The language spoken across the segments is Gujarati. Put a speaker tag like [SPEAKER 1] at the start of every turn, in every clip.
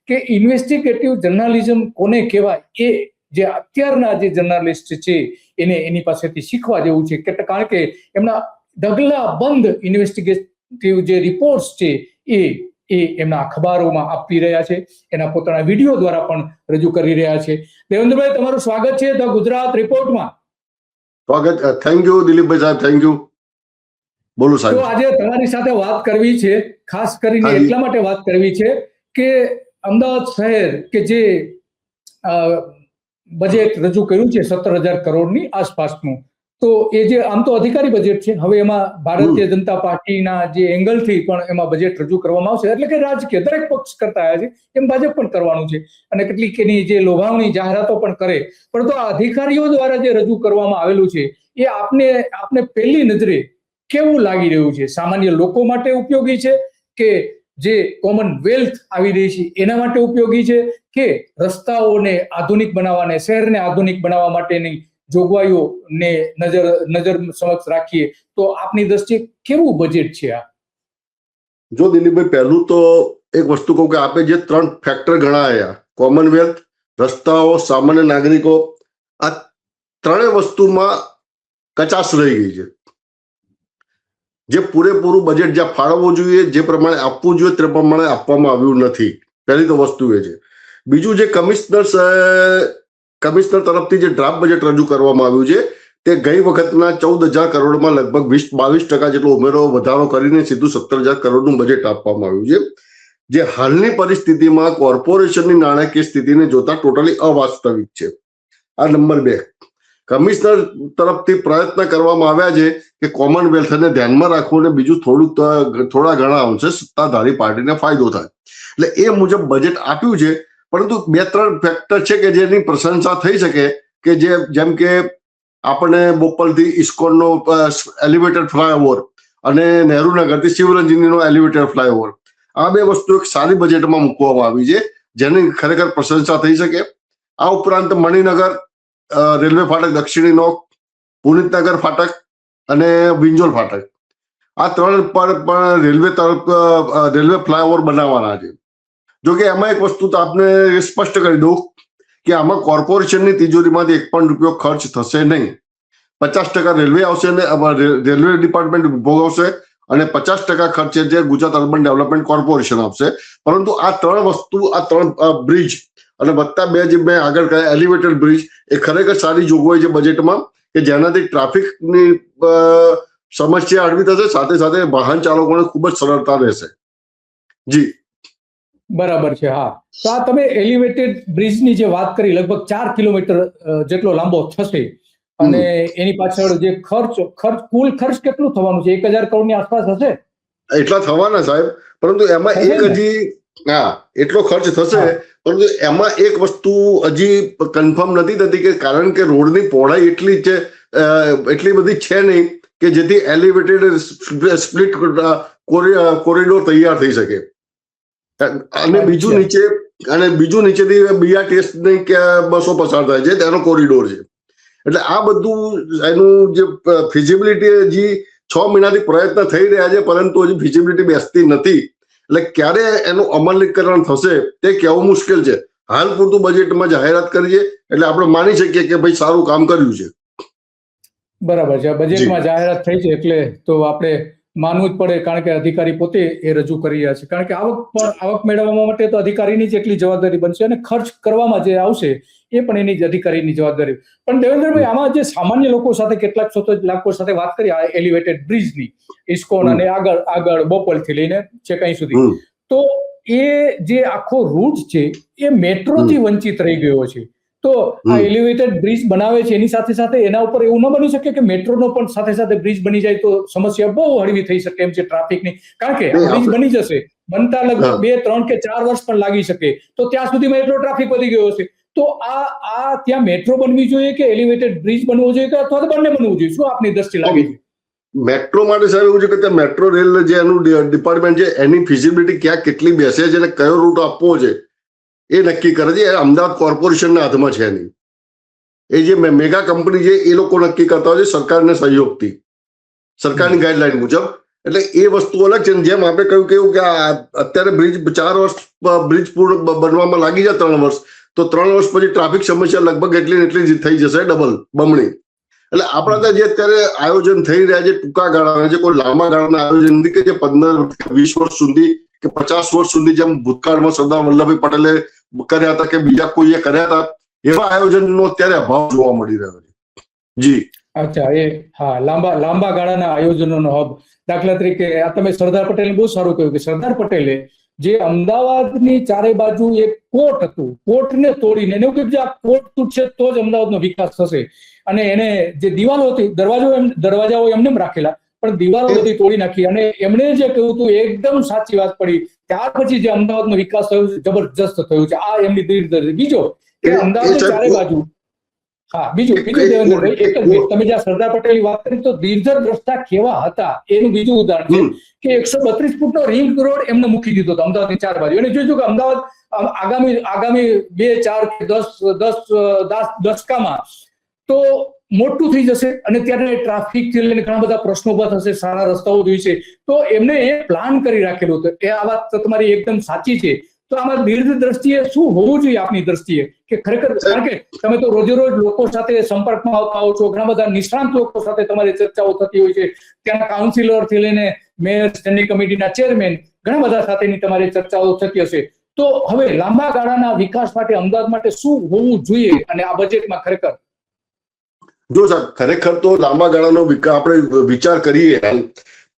[SPEAKER 1] કે ઇન્વેસ્ટિગેટિવ જર્નાલિઝમ કોને કહેવાય, એ જે અત્યારના જે જર્નાલિસ્ટ છે એને એની પાસેથી શીખવા જેવું છે. કારણ કે એમના ઢગલા બંધ ઇન્વેસ્ટિગેટિવ જે રિપોર્ટ્સ છે એ એમના અખબારોમાં આપી રહ્યા છે, એના પોતાના વિડીયો દ્વારા પણ રજૂ કરી રહ્યા છે. દેવેન્દ્રભાઈ, તમારું સ્વાગત છે ધ ગુજરાત રિપોર્ટમાં.
[SPEAKER 2] સ્વાગત. થેન્ક યુ દિલીપભાઈ સાહેબ, થેન્ક યુ. બોલો સાહેબ.
[SPEAKER 1] તો આજે તમારી સાથે વાત કરવી છે, ખાસ કરીને એટલા માટે વાત કરવી છે કે અમદાવાદ શહેર કે જે બજેટ રજૂ કર્યું છે 17,000 કરોડની આસપાસનું, તો એ જે આમ તો અધિકારી બજેટ છે, હવે એમાં ભારતીય જનતા પાર્ટીના જે એંગલથી પણ એમાં બજેટ રજૂ કરવામાં આવશે, એટલે કે રાજકીય દરેક પક્ષ કરતા આવ્યા છે એમ ભાજપ પણ કરવાનું છે, અને કેટલીક એની જે લોભાવણી જાહેરાતો પણ કરે. પરંતુ આ અધિકારીઓ દ્વારા જે રજૂ કરવામાં આવેલું છે એ આપને પહેલી નજરે કેવું લાગી રહ્યું છે? સામાન્ય લોકો માટે ઉપયોગી છે કે જે કોમનવેલ્થ આવી રહી છે એના માટે ઉપયોગી છે, કે રસ્તાઓને આધુનિક બનાવવાને, શહેરને આધુનિક બનાવવા માટેની જોગવાઈઓને નજર સમક્ષ રાખીએ તો આપની દ્રષ્ટિએ કેવું બજેટ છે આ?
[SPEAKER 2] જો દિલીપભાઈ, પહેલું તો એક વસ્તુ કહું કે આપે જે 3 ફેક્ટર ગણાયા, કોમનવેલ્થ, રસ્તાઓ, સામાન્ય નાગરિકો, આ ત્રણેય વસ્તુમાં કચાશ રહી ગઈ છે. જે પૂરેપૂરું બજેટ જ્યાં ફાળવવું જોઈએ, જે પ્રમાણે આપવું જોઈએ તે પ્રમાણે આપવામાં આવ્યું નથી. પહેલી તો વસ્તુ એ છે. બીજું, જે કમિશનર તરફથી જે ડ્રાફ્ટ બજેટ રજૂ કરવામાં આવ્યું છે તે ગઈ વખતના 14,000 કરોડમાં લગભગ 20-22% જેટલો ઉમેરો વધારો કરીને સીધું 17,000 કરોડનું બજેટ આપવામાં આવ્યું છે, જે હાલની પરિસ્થિતિમાં કોર્પોરેશનની નાણાકીય સ્થિતિને જોતા ટોટલી અવાસ્તવિક છે. આ નંબર 2. કમિશનર તરફથી પ્રયત્ન કરવામાં આવ્યા છે કે કોમનવેલ્થને ધ્યાનમાં રાખવું અને બીજું થોડા ઘણા અંશે સત્તાધારી પાર્ટીને ફાયદો થાય, એટલે એ મુજબ બજેટ આપ્યું છે. પરંતુ 2-3 ફેક્ટર છે કે જેની પ્રશંસા થઈ શકે, કે જેમ કે આપણે બોપલથી ઇસ્કોનનો એલિવેટેડ ફ્લાયઓવર અને નહેરુનગરથી શિવરંજનીનો એલિવેટેડ ફ્લાયઓવર, આ 2 વસ્તુ એક સારી બજેટમાં મૂકવામાં આવી છે જેની ખરેખર પ્રશંસા થઈ શકે. આ ઉપરાંત મણિનગર રેલવે ફાટક દક્ષિણીનો, પુનિતનગર ફાટક અને વિંજોલ ફાટક, આ 3 પર પણ રેલવે ફ્લાયઓવર બનાવવાના છે. જો કે એમાં એક વસ્તુ તો આપને સ્પષ્ટ કરી દઉં કે આમાં કોર્પોરેશનની તિજોરીમાંથી 1 પણ રૂપિયો ખર્ચ થશે નહીં. 50% રેલવે આવશે ને રેલવે ડિપાર્ટમેન્ટ ભોગવશે, અને 50% ખર્ચ જે ગુજરાત અર્બન ડેવલપમેન્ટ કોર્પોરેશન આપશે. પરંતુ આ 3 વસ્તુ, આ 3 બ્રિજ અને વત્તા 2 જે મેં આગળ કહ્યા એલિવેટેડ બ્રિજ, એ ખરેખર સારી જોગવાઈ છે બજેટમાં, કે જેનાથી ટ્રાફિકની સમસ્યા હળવી થશે, સાથે સાથે વાહન ચાલકોને ખૂબ જ સરળતા રહેશે. જી
[SPEAKER 1] બરાબર છે. હા, તો આ તમે એલિવેટેડ બ્રિજની જે વાત કરી, લગભગ 4 કિલોમીટર જેટલો લાંબો થશે, અને એની પાછળ જે કુલ ખર્ચ કેટલું થવાનું છે? 1,000 કરોડની આસપાસ હશે.
[SPEAKER 2] એટલા થવાના સાહેબ, પરંતુ એમાં એટલો ખર્ચ થશે, પરંતુ એમાં એક વસ્તુ હજી કન્ફર્મ નથી થતી, કે કારણ કે રોડની પહોળાઈ એટલી બધી છે નહીં કે જેથી એલિવેટેડ સ્પ્લિટ કોરિડોર તૈયાર થઈ શકે. અને બીજું નીચેથી BRTS ની કે બસો પસાર થાય છે, તેનો કોરિડોર છે. એટલે આ બધું એનું જે ફિઝિબિલિટી, હજી 6 મહિનાથી પ્રયત્ન થઈ રહ્યા છે, પરંતુ હજી ફિઝિબિલિટી બેસતી નથી. એટલે ક્યારે એનું અમલીકરણ થશે તે કહેવું મુશ્કેલ છે. હાલ પૂરતું બજેટમાં જાહેરાત કરી છે, એટલે આપણે માની શકીએ કે ભાઈ સારું કામ કર્યું છે.
[SPEAKER 1] બરાબર છે. બજેટમાં જાહેરાત થઈ છે એટલે તો આપણે માનવું જ પડે, કારણ કે અધિકારી પોતે એ રજૂ કરી રહ્યા છે. કારણ કે આવક મેળવવા માટે તો અધિકારીની જ એટલી જવાબદારી બનશે, અને ખર્ચ કરવામાં જે આવશે એ પણ એની જ અધિકારીની જવાબદારી. પણ દેવેન્દ્રભાઈ, આમાં જે સામાન્ય લોકો સાથે, કેટલાક લોકો સાથે વાત કરી આ એલિવેટેડ બ્રિજની, ઇસ્કોન અને આગળ બોપલથી લઈને ચેકાઈ સુધી, તો એ જે આખો રૂટ છે એ મેટ્રોથી વંચિત રહી ગયો છે. તો આ એલિવેટેડ બ્રિજ બનાવે છે, એની સાથે સાથે એના ઉપર એવું ન બની શકે કે મેટ્રોનો પણ સાથે સાથે બ્રિજ બની જાય તો સમસ્યા બહુ હળવી થઈ શકે એમ છે ટ્રાફિકની? કારણ કે બ્રિજ બની જશે, બનતા લગભગ 2, 3 કે 4 વર્ષ પણ લાગી શકે, તો ત્યાં સુધીમાં એટલો ટ્રાફિક વધી ગયો હશે. તો આ ત્યાં મેટ્રો બનવી જોઈએ કે એલિવેટેડ બ્રિજ બનવો જોઈએ, કે અથવા તો બંને બનવું જોઈએ? શું આપની દ્રષ્ટિ લાગે છે?
[SPEAKER 2] મેટ્રો માટે સાહેબ એવું છે કે ત્યાં મેટ્રો રેલ જે એનું ડિપાર્ટમેન્ટ છે, એની ફિઝિબિલિટી ક્યાં કેટલી બેસે છે અને કયો રૂટ આપવો છે એ નક્કી કરે છે. એ અમદાવાદ કોર્પોરેશનના હાથમાં છે નહીં. એ જે મેગા કંપની છે એ લોકો નક્કી કરતા હોય છે સરકારના સહયોગથી, સરકારની ગાઈડલાઈન મુજબ. એટલે એ વસ્તુ અલગ છે. જેમ આપણે કહ્યું કે અત્યારે બ્રિજ 4 વર્ષ બ્રિજ પૂર્ણ બનવામાં લાગી જાય 3 વર્ષ, તો 3 વર્ષ પછી ટ્રાફિક સમસ્યા લગભગ એટલી ને એટલી જ થઈ જશે, બમણી. એટલે આપણા ત્યાં જે અત્યારે આયોજન થઈ રહ્યા છે ટૂંકા ગાળાના, જે કોઈ લાંબા ગાળાના આયોજન નથી કે જે 15-20 વર્ષ સુધી કે 50 વર્ષ સુધી જેમ ભૂતકાળમાં સરદાર વલ્લભભાઈ પટેલે કર્યા હતા કે બીજા કોઈએ કર્યા હતા, એવા આયોજનનો અત્યારે અભાવ જોવા મળી રહ્યો છે. જી
[SPEAKER 1] અચ્છા, હા, લાંબા ગાળાના આયોજનોનો હબ. દાખલા તરીકે આ તમે સરદાર પટેલે બહુ સારું કહ્યું કે સરદાર પટેલે જે અમદાવાદની ચારે બાજુ એક કોર્ટ હતું, કોર્ટને તોડીને એને એવું કીધું આ કોર્ટ તૂટશે તો જ અમદાવાદનો વિકાસ થશે. અને એને જે દિવાલો હતી, દરવાજાઓ એમને રાખેલા, પણ દિવાલો બધી તોડી નાખી. અને એમણે જે કહ્યું હતું એકદમ સાચી વાત પડી. ત્યાર પછી જે અમદાવાદનો વિકાસ થયો છે જબરજસ્ત થયું છે. આ એમની દીર્ઘ. બીજો કે અમદાવાદની ચારે બાજુ, હા, બીજું દેવેન્દ્રભાઈ, એક જ મિનિટ, તમે જ્યાં સરદાર પટેલની વાત કરી તો દીર્ઘ દ્રષ્ટા કેવા હતા એનું બીજું ઉદાહરણ છે કે 132 ફૂટનો રિંગ રોડ એમને મૂકી દીધો હતો અમદાવાદની ચાર બાજુ. એને જોયું કે અમદાવાદ આગામી 2, 4 કે 10 દશકામાં તો મોટું થઈ જશે અને ત્યારે ટ્રાફિક થી લઈને ઘણા બધા પ્રશ્નો ઉભા થશે, સારા રસ્તાઓ જોઈશે. તો એમને એ પ્લાન કરી રાખેલું હતું. એ આ વાત તમારી એકદમ સાચી છે. તો આમાં દીર્ઘ દ્રષ્ટિએ શું હોવું જોઈએ આપની દ્રષ્ટિએ કે ખરેખર, કારણ કે તમે તો રોજે રોજ લોકો સાથે સંપર્કમાં આવતા હો છો, ઘણા બધા નિષ્ણાંત લોકો સાથે તમારી ચર્ચાઓ થતી હોય છે, ત્યાંના કાઉન્સિલર થી લઈને મેયર, સ્ટેન્ડિંગ કમિટીના ચેરમેન, ઘણા બધા સાથેની તમારી ચર્ચાઓ થતી હશે. તો હવે લાંબા ગાળાના વિકાસ માટે અમદાવાદ માટે શું હોવું જોઈએ અને આ બજેટમાં ખરેખર?
[SPEAKER 2] જો સાહેબ, ખરેખર તો લાંબા ગાળાનો આપણે વિચાર કરીએ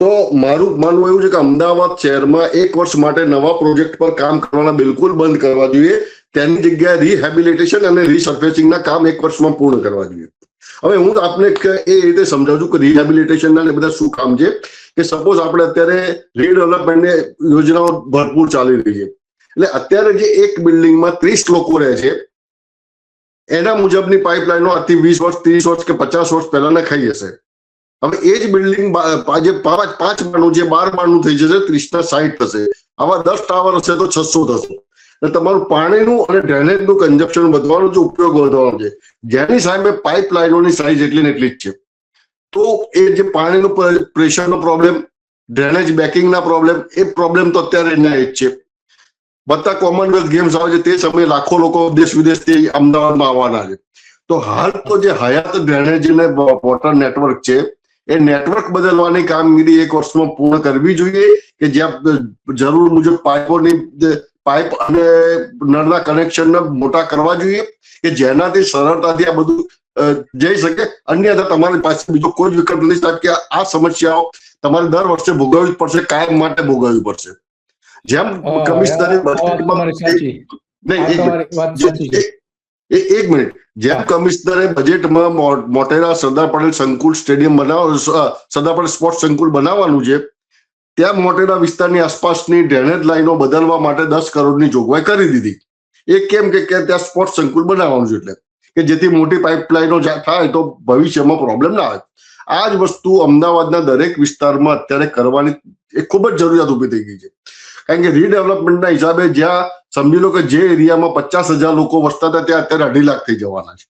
[SPEAKER 2] તો મારું માનવું એવું છે કે અમદાવાદ શહેરમાં 1 વર્ષ માટે નવા પ્રોજેક્ટ પર કામ કરવાના બિલકુલ બંધ કરવા જોઈએ. તેની જગ્યાએ રિહેબિલિટેશન અને રિસર્ફેસિંગના કામ 1 વર્ષમાં પૂર્ણ કરવા જોઈએ. હવે હું આપને એ રીતે સમજાવું છું કે રિહેબિલિટેશનના બધા શું કામ છે. કે સપોઝ આપણે અત્યારે રીડેવલપમેન્ટની યોજનાઓ ભરપૂર ચાલી રહી છે. એટલે અત્યારે જે એક બિલ્ડિંગમાં 30 લોકો રહે છે એના મુજબની પાઇપલાઇનો આજથી 20 વર્ષ, 30 વર્ષ કે 50 વર્ષ પહેલા નખાઈ હશે. હવે એ જ બિલ્ડિંગ જે 5 માળનું જે 12 માળનું થઈ જશે, 30 ના 60 થશે. આવા 10 ટાવર હશે તો 600 થશે. એટલે તમારું પાણીનું અને ડ્રેનેજનું કન્ઝપ્શન વધવાનો, જે ઉપયોગ વધવાનો છે, જેની સામે પાઇપલાઇનોની સાઇઝ એટલી ને એટલી જ છે. તો એ જે પાણીનું પ્રેશરનો પ્રોબ્લેમ, ડ્રેનેજ બેકિંગના પ્રોબ્લેમ, એ પ્રોબ્લેમ તો અત્યારે એના જ છે. બધા કોમનવેલ્થ ગેમ્સ આવે છે તે સમયે લાખો લોકો દેશ વિદેશથી અમદાવાદમાં આવવાના છે. તો હાલ તો જે હયાત ડ્રેનેજ અને વોટર નેટવર્ક છે એ નેટવર્ક બદલવાની કામગીરી 1 વર્ષમાં પૂર્ણ કરવી જોઈએ કે જ્યાં જરૂર મુજબ પાઇપ અને નળના કનેક્શન મોટા કરવા જોઈએ કે જેનાથી સરળતાથી આ બધું જઈ શકે. અન્યથા તમારી પાસે બીજો કોઈ જ વિકલ્પ નથી સાહેબ કે આ સમસ્યાઓ તમારે દર વર્ષે ભોગવવી પડશે, કાયમ માટે ભોગવવી પડશે. જેમ કમિશનરે એક મિનિટ, જેમ કમિશનરે બજેટમાં મોટેરા સરદાર પટેલ સંકુલ સ્ટેડિયમ સરદાર પટેલ સ્પોર્ટ્સ સંકુલ બનાવવાનું છે, ત્યાં મોટેરા વિસ્તારની આસપાસની ડ્રેનેજ લાઈનો બદલવા માટે 10 કરોડની જોગવાઈ કરી દીધી. એ કેમ કે ત્યાં સ્પોર્ટ્સ સંકુલ બનાવવાનું છે, એટલે કે જેથી મોટી પાઇપલાઇનો થાય તો ભવિષ્યમાં પ્રોબ્લેમ ના આવે. આ જ વસ્તુ અમદાવાદના દરેક વિસ્તારમાં અત્યારે કરવાની એ ખૂબ જ જરૂરિયાત ઉભી થઈ ગઈ છે. કારણ કે રીડેવલપમેન્ટના હિસાબે જ્યાં સમજી લો કે જે એરિયામાં 50,000 લોકો વસતા હતા ત્યાં અત્યારે 2.5 લાખ થઈ જવાના છે.